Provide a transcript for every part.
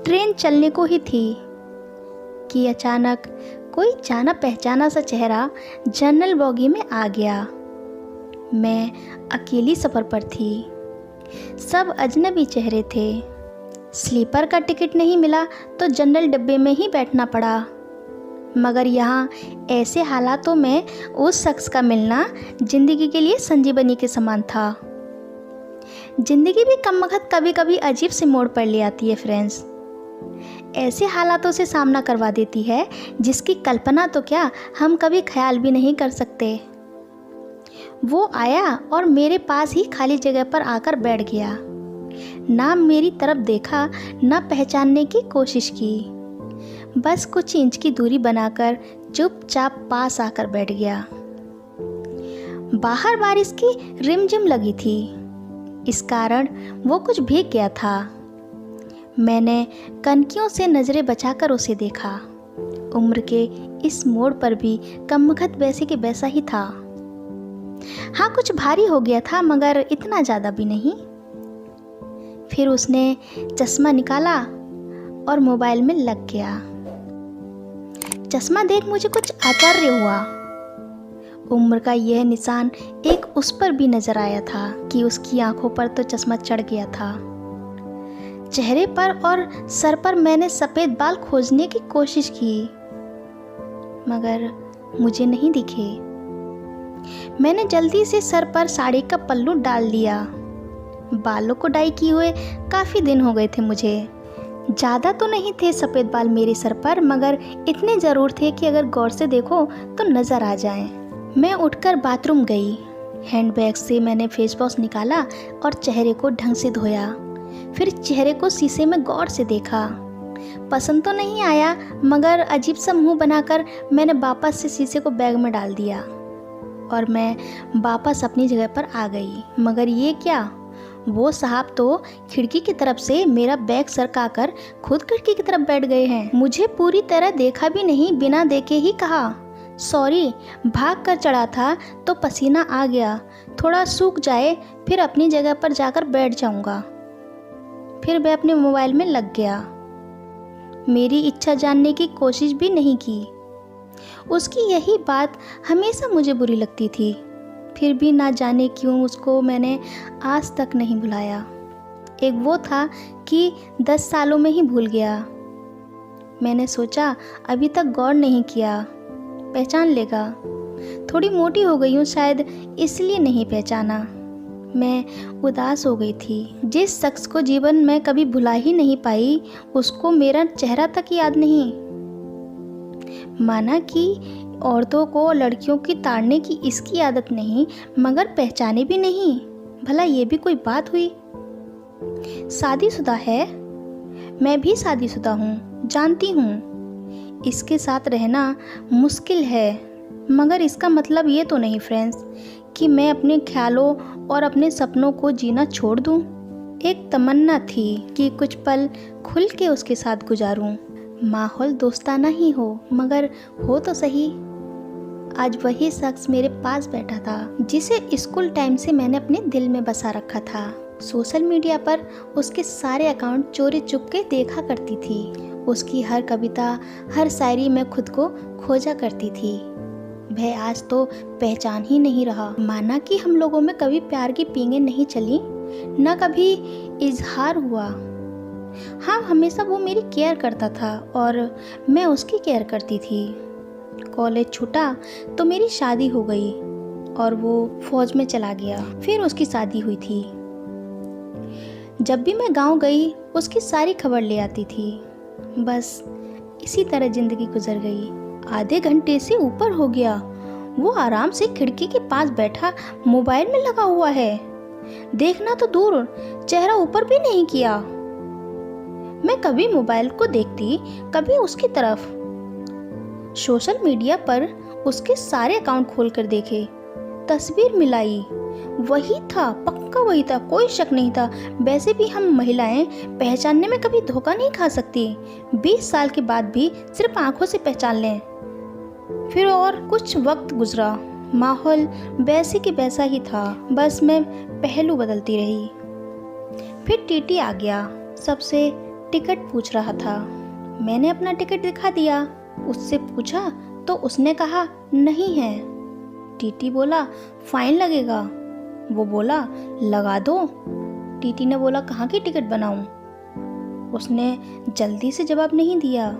Train चलने को ही थी कि अचानक कोई जाना पहचाना सा चेहरा जनरल बोगी में आ गया। मैं अकेली सफ़र पर थी, सब अजनबी चेहरे थे। स्लीपर का टिकट नहीं मिला तो जनरल डब्बे में ही बैठना पड़ा। मगर यहाँ ऐसे हालातों में उस शख्स का मिलना ज़िंदगी के लिए संजीवनी के समान था। ज़िंदगी भी कमबख्त कभी कभी अजीब से मोड़ पर ले आती है फ्रेंड्स। ऐसे हालातों से सामना करवा देती है जिसकी कल्पना तो क्या हम कभी ख्याल भी नहीं कर सकते। वो आया और मेरे पास ही खाली जगह पर आकर बैठ गया। ना मेरी तरफ देखा, ना पहचानने की कोशिश की, बस कुछ इंच की दूरी बनाकर चुपचाप पास आकर बैठ गया। बाहर बारिश की रिमझिम लगी थी, इस कारण वो कुछ भीग गया था। मैंने कनकियों से नज़रें बचाकर उसे देखा। उम्र के इस मोड़ पर भी कमबख्त वैसे के वैसा ही था। हाँ, कुछ भारी हो गया था मगर इतना ज़्यादा भी नहीं। फिर उसने चश्मा निकाला और मोबाइल में लग गया। चश्मा देख मुझे कुछ आश्चर्य हुआ। उम्र का यह निशान एक उस पर भी नजर आया था कि उसकी आंखों पर तो चश्मा चढ़ गया था। चेहरे पर और सर पर मैंने सफ़ेद बाल खोजने की कोशिश की मगर मुझे नहीं दिखे। मैंने जल्दी से सर पर साड़ी का पल्लू डाल दिया। बालों को डाई किए हुए काफ़ी दिन हो गए थे मुझे। ज़्यादा तो नहीं थे सफ़ेद बाल मेरे सर पर, मगर इतने ज़रूर थे कि अगर गौर से देखो तो नज़र आ जाएं। मैं उठकर बाथरूम गई। हैंडबैग से मैंने फेस वॉश निकाला और चेहरे को ढंग से धोया। फिर चेहरे को शीशे में गौर से देखा। पसंद तो नहीं आया मगर अजीब सा मुंह बनाकर मैंने वापस से शीशे को बैग में डाल दिया और मैं वापस अपनी जगह पर आ गई। मगर ये क्या, वो साहब तो खिड़की की तरफ से मेरा बैग सरकाकर खुद खिड़की की तरफ बैठ गए हैं। मुझे पूरी तरह देखा भी नहीं, बिना देखे ही कहा सॉरी, भाग कर चढ़ा था तो पसीना आ गया, थोड़ा सूख जाए फिर अपनी जगह पर जाकर बैठ जाऊंगा। फिर मैं अपने मोबाइल में लग गया। मेरी इच्छा जानने की कोशिश भी नहीं की। उसकी यही बात हमेशा मुझे बुरी लगती थी, फिर भी ना जाने क्यों उसको मैंने आज तक नहीं भुलाया। एक वो था कि 10 सालों में ही भूल गया। मैंने सोचा अभी तक गौर नहीं किया, पहचान लेगा। थोड़ी मोटी हो गई हूँ शायद, इसलिए नहीं पहचाना। मैं उदास हो गई थी। जिस शख्स को जीवन में कभी भुला ही नहीं पाई, उसको मेरा चेहरा तक याद नहीं। माना कि औरतों को लड़कियों की ताड़ने की इसकी आदत नहीं, मगर पहचाने भी नहीं। भला ये भी कोई बात हुई? शादीशुदा है, मैं भी शादीशुदा हूँ, जानती हूँ। इसके साथ रहना मुश्किल है, मगर इसका मतलब ये तो नहीं फ्रेंड्स कि मैं अपने ख्यालों और अपने सपनों को जीना छोड़ दूँ। एक तमन्ना थी कि कुछ पल खुल के उसके साथ गुजारूँ। माहौल दोस्ताना ही हो, मगर हो तो सही। आज वही शख्स मेरे पास बैठा था जिसे स्कूल टाइम से मैंने अपने दिल में बसा रखा था। सोशल मीडिया पर उसके सारे अकाउंट चोरी चुपके देखा करती थी। उसकी हर कविता, हर शायरी में खुद को खोजा करती थी। वह आज तो पहचान ही नहीं रहा। माना कि हम लोगों में कभी प्यार की पींगें नहीं चली, न कभी इजहार हुआ। हाँ, हमेशा वो मेरी केयर करता था और मैं उसकी केयर करती थी। कॉलेज छूटा तो मेरी शादी हो गई और वो फौज में चला गया। फिर उसकी शादी हुई थी। जब भी मैं गांव गई उसकी सारी खबर ले आती थी। बस इसी तरह जिंदगी गुजर गई। आधे घंटे से ऊपर हो गया, वो आराम से खिड़की के पास बैठा मोबाइल में लगा हुआ है। देखना तो दूर, चेहरा ऊपर भी नहीं किया। मैं कभी मोबाइल को देखती, कभी उसकी तरफ। सोशल मीडिया पर उसके सारे अकाउंट खोलकर देखे, तस्वीर मिलाई, वही था, पक्का वही था, कोई शक नहीं था। वैसे भी हम महिलाएं पहचानने में कभी धोखा नहीं खा सकती। 20 साल के बाद भी सिर्फ आंखों से पहचान लें। फिर और कुछ वक्त गुजरा, माहौल वैसे कि वैसा ही था, बस मैं पहलू बदलती रही। फिर टीटी आ गया, सबसे टिकट पूछ रहा था। मैंने अपना टिकट दिखा दिया। उससे पूछा तो उसने कहा नहीं है। टीटी बोला फाइन लगेगा। वो बोला लगा दो। टीटी ने बोला कहाँ की टिकट बनाऊं? उसने जल्दी से जवाब नहीं दिया,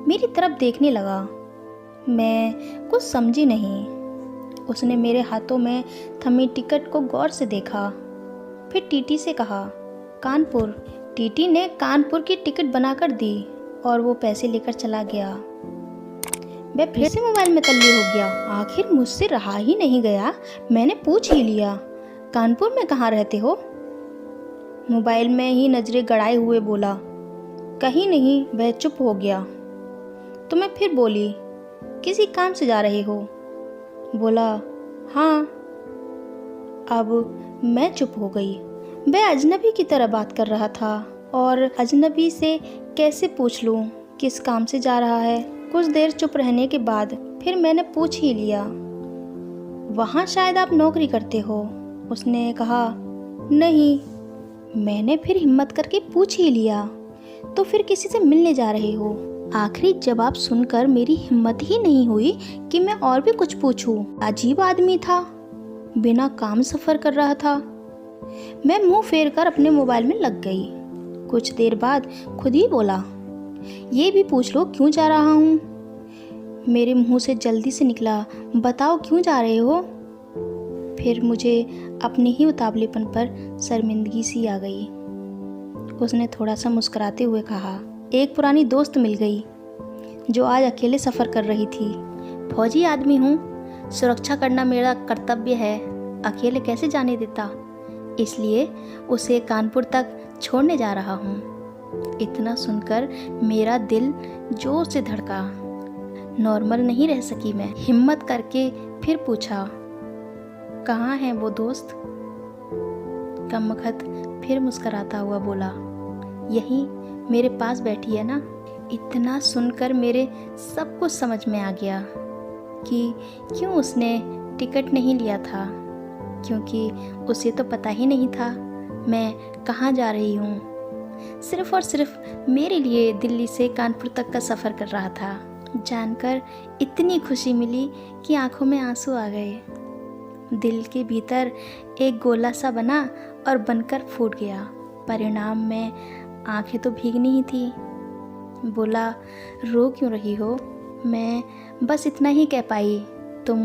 मेरी तरफ देखने लगा। मैं कुछ समझी नहीं। उसने मेरे हाथों में थमी टिकट को गौर से देखा, फिर टीटी से कहा कानपुर। टीटी ने कानपुर की टिकट बनाकर दी और वो पैसे लेकर चला गया। मैं फिर से मोबाइल में तल्ली हो गया। आखिर मुझसे रहा ही नहीं गया। मैंने पूछ ही लिया कानपुर में कहाँ रहते हो? मोबाइल में ही नजरें गड़ाए हुए बोला कहीं नहीं। वह चुप हो गया। तो मैं फिर बोली किसी काम से जा रहे हो? बोला हाँ। अब मैं चुप हो गई। वह अजनबी की तरह बात कर रहा था और अजनबी से कैसे पूछ लूं किस काम से जा रहा है। कुछ देर चुप रहने के बाद फिर मैंने पूछ ही लिया वहाँ शायद आप नौकरी करते हो? उसने कहा नहीं। मैंने फिर हिम्मत करके पूछ ही लिया तो फिर किसी से मिलने जा रहे हो? आखिरी जवाब सुनकर मेरी हिम्मत ही नहीं हुई कि मैं और भी कुछ पूछूं। अजीब आदमी था, बिना काम सफ़र कर रहा था। मैं मुंह फेर कर अपने मोबाइल में लग गई। कुछ देर बाद खुद ही बोला ये भी पूछ लो क्यों जा रहा हूँ? मेरे मुंह से जल्दी से निकला बताओ क्यों जा रहे हो? फिर मुझे अपने ही उतावलेपन पर शर्मिंदगी सी आ गई। उसने थोड़ा सा मुस्कुराते हुए कहा एक पुरानी दोस्त मिल गई जो आज अकेले सफ़र कर रही थी। फौजी आदमी हूँ, सुरक्षा करना मेरा कर्तव्य है। अकेले कैसे जाने देता, इसलिए उसे कानपुर तक छोड़ने जा रहा हूँ। इतना सुनकर मेरा दिल जोर से धड़का। नॉर्मल नहीं रह सकी मैं। हिम्मत करके फिर पूछा कहाँ है वो दोस्त? कमबख्त फिर मुस्कराता हुआ बोला यही मेरे पास बैठी है ना। इतना सुनकर मेरे सब कुछ समझ में आ गया कि क्यों उसने टिकट नहीं लिया था, क्योंकि उसे तो पता ही नहीं था मैं कहाँ जा रही हूँ। सिर्फ और सिर्फ मेरे लिए दिल्ली से कानपुर तक का सफ़र कर रहा था। जानकर इतनी खुशी मिली कि आंखों में आंसू आ गए। दिल के भीतर एक गोला सा बना और बनकर फूट गया। परिणाम में आंखें तो भीगनी ही थी। बोला रो क्यों रही हो? मैं बस इतना ही कह पाई तुम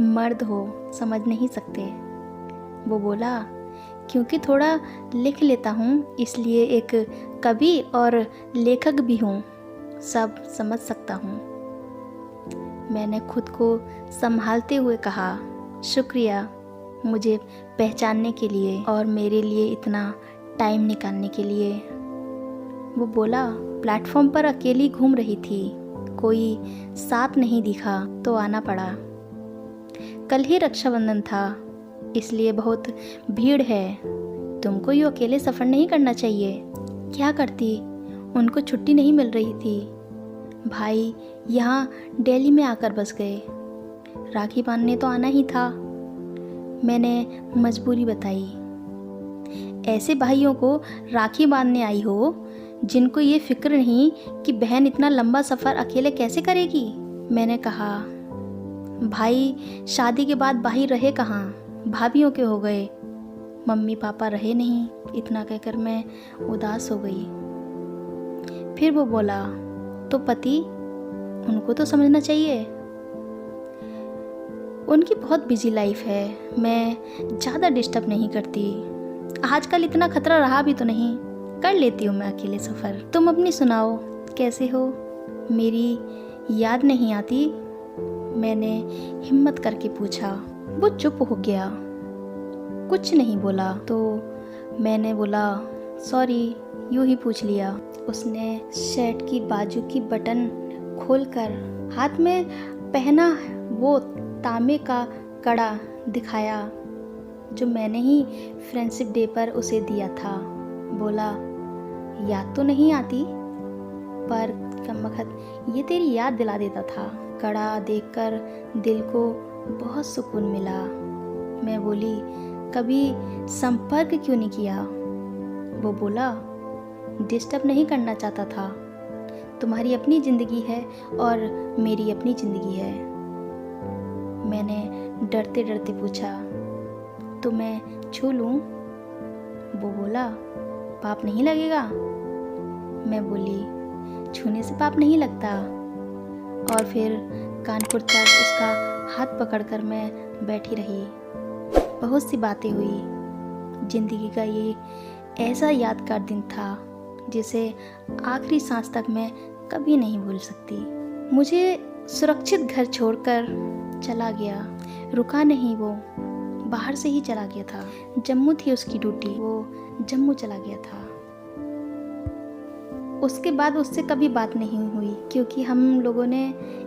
मर्द हो, समझ नहीं सकते। वो बोला क्योंकि थोड़ा लिख लेता हूँ इसलिए एक कवि और लेखक भी हूँ, सब समझ सकता हूँ। मैंने खुद को संभालते हुए कहा शुक्रिया मुझे पहचानने के लिए और मेरे लिए इतना टाइम निकालने के लिए। वो बोला प्लेटफॉर्म पर अकेली घूम रही थी, कोई साथ नहीं दिखा तो आना पड़ा। कल ही रक्षाबंधन था इसलिए बहुत भीड़ है। तुमको यूँ अकेले सफ़र नहीं करना चाहिए। क्या करती, उनको छुट्टी नहीं मिल रही थी। भाई यहाँ दिल्ली में आकर बस गए। राखी बांधने तो आना ही था। मैंने मजबूरी बताई। ऐसे भाइयों को राखी बांधने आई हो जिनको ये फिक्र नहीं कि बहन इतना लंबा सफ़र अकेले कैसे करेगी। मैंने कहा भाई शादी के बाद बाहर रहे कहाँ, भाभीयों के हो गए, मम्मी पापा रहे नहीं। इतना कहकर मैं उदास हो गई। फिर वो बोला तो पति, उनको तो समझना चाहिए। उनकी बहुत बिजी लाइफ है, मैं ज़्यादा डिस्टर्ब नहीं करती। आजकल इतना खतरा रहा भी तो नहीं, कर लेती हूँ मैं अकेले सफ़र। तुम अपनी सुनाओ, कैसे हो? मेरी याद नहीं आती? मैंने हिम्मत करके पूछा। वो चुप हो गया, कुछ नहीं बोला। तो मैंने बोला सॉरी, यूँ ही पूछ लिया। उसने शर्ट की बाजू की बटन खोलकर हाथ में पहना वो तांबे का कड़ा दिखाया जो मैंने ही फ्रेंडशिप डे पर उसे दिया था। बोला याद तो नहीं आती, पर कमबख्त ये तेरी याद दिला देता था। कड़ा देखकर दिल को बहुत सुकून मिला। मैं बोली कभी संपर्क क्यों नहीं किया? वो बोला डिस्टर्ब नहीं करना चाहता था। तुम्हारी अपनी ज़िंदगी है और मेरी अपनी ज़िंदगी है। मैंने डरते डरते पूछा, तो मैं छू लूँ? वो बोला, पाप नहीं लगेगा? मैं बोली, छूने से पाप नहीं लगता। और फिर कानपुर तक उसका हाथ पकड़कर मैं बैठी रही। बहुत सी बातें हुई। ज़िंदगी का ये ऐसा यादगार दिन था जिसे आखिरी सांस तक मैं कभी नहीं भूल सकती। मुझे सुरक्षित घर छोड़कर चला गया। रुका नहीं, वो बाहर से ही चला गया था। जम्मू थी उसकी ड्यूटी, वो जम्मू चला गया था। उसके बाद उससे कभी बात नहीं हुई क्योंकि हम लोगों ने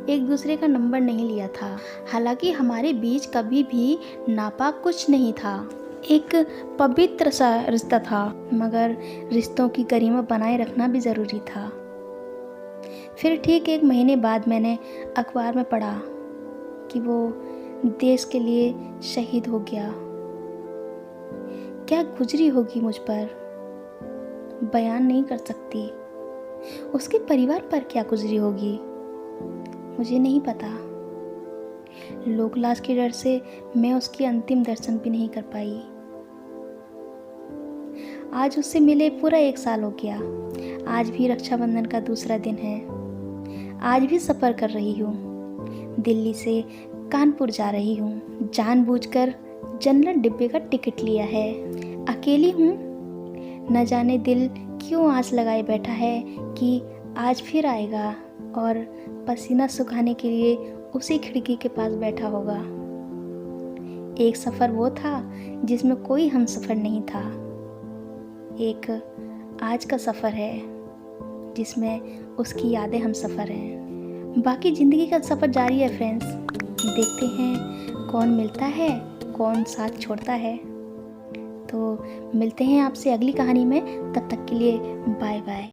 एक दूसरे का नंबर नहीं लिया था। हालांकि हमारे बीच कभी भी नापाक कुछ नहीं था। एक पवित्र सा रिश्ता था, मगर रिश्तों की गरिमा बनाए रखना भी ज़रूरी था। फिर ठीक 1 महीने बाद मैंने अखबार में पढ़ा कि वो देश के लिए शहीद हो गया। क्या गुजरी होगी मुझ पर, बयान नहीं कर सकती। उसके परिवार पर क्या गुजरी होगी मुझे नहीं पता। लोक लाज के डर से मैं उसकी अंतिम दर्शन भी नहीं कर पाई। आज उससे मिले पूरा 1 साल हो गया। आज भी रक्षाबंधन का दूसरा दिन है। आज भी सफ़र कर रही हूँ। दिल्ली से कानपुर जा रही हूँ। जानबूझकर जनरल डिब्बे का टिकट लिया है। अकेली हूँ। न जाने दिल क्यों आस लगाए बैठा है कि आज फिर आएगा और पसीना सुखाने के लिए उसी खिड़की के पास बैठा होगा। एक सफ़र वो था जिसमें कोई हमसफ़र नहीं था। एक आज का सफ़र है जिसमें उसकी यादें हमसफ़र हैं। बाकी ज़िंदगी का सफ़र जारी है फ्रेंड्स। देखते हैं कौन मिलता है, कौन साथ छोड़ता है। तो मिलते हैं आपसे अगली कहानी में। तब तक के लिए बाय बाय।